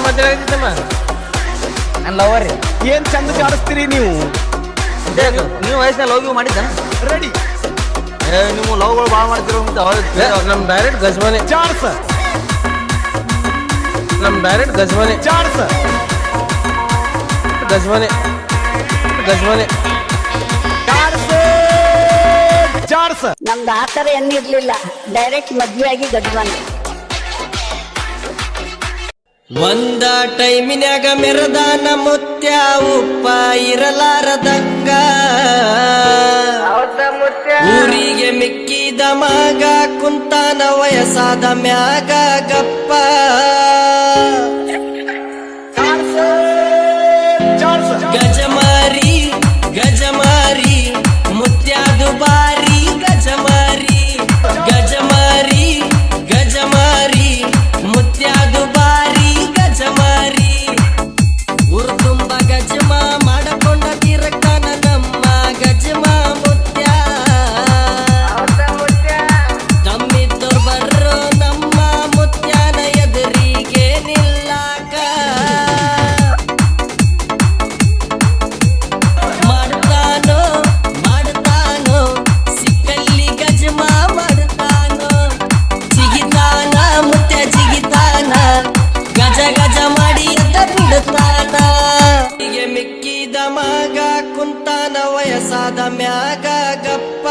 ಮಾತಾಡಕತ್ತಿದ್ದಮ್ಮ ನನ್ನ ಲವರ್ ರೀ. ಏನ್ ಚಂದ ಜಾಡಿಸ್ತೀರಿ ನೀವು. ನೀವು ವಯಸ್ಸಿನ ಲವ್ ಗಿವ್ ಮಾಡಿದ್ದಾನ? ರೆಡಿ ನೀವು ಲವ್ಗಳು ಭಾಳ ಮಾಡ್ತಿರೋ ನಮ್ ಡೈರೆಕ್ಟ್ ಗಜ್ಮನೆ ಜಾಡ್ಸ ನಮ್ ಡೈರೆಕ್ಟ್ ಗಜ್ಮನೆ ಜಾಡ್ಸ ಗಜ್ಮನೆ ಗಜ್ಮನೆ ಜಾಡ್ಸ. ನಮ್ದು ಆ ಥರ ಏನಿರ್ಲಿಲ್ಲ, ಡೈರೆಕ್ಟ್ ಮದ್ವೆ ಆಗಿ ಗಡ್ವಾನ. ಒಂದ ಟೈಮಿನ್ಯಾಗ ಮೆರದಾನ ಮುತ್ಯ ಉಪ್ಪ ಇರಲಾರದಂಗ ಊರಿಗೆ ಮಿಕ್ಕಿದ ಮಗ ಕುಂತಾನ ವಯಸ್ಸಾದ ಮ್ಯಾಗ ಗಪ್ಪ ಗಜಮಾರಿ ಗಜಮಾರಿ ಮುತ್ಯಾದು ಬಾರಿ ಗಜಮಾರಿ ಗಜಮಾರಿ ಗಜಮಾರಿ ಮುತ್ಯಾದು ಬಾರಿ ಗಜಮಾರಿ ಊರು ತುಂಬ ಗಜಮ ಮಾಡಕೊಂಡ ತಿರಕನ ನಮ್ಮ ಗಜಮ ಮುತ್ಯ ತಮ್ಮಿದ್ದೋರ್ ಬರ್ರೋ ನಮ್ಮ ಮುತ್ಯಾನ ಎದುರಿಗೆ ನಿಲ್ಲಾಕ ಮಾಡ್ತಾನೋ ಮಾಡ್ತಾನೋ ಸಿಕ್ಕಲ್ಲಿ ಗಜಮ ಮಾಡ್ತಾನೋ ಜಿಗಿತಾನ ಮುತ್ಯ ಜಿಗಿತಾನ ಗಜ ಗಜ ಮಾಡಿ ಎದ್ದ ಬಿಡುತ್ತಾನ ಹೀಗೆ ಮಿಕ್ಕಿದ ಮಗ ಕುಂತಾನ ವಯಸ್ಸಾದ ಮ್ಯಾಗ ಗಪ್ಪ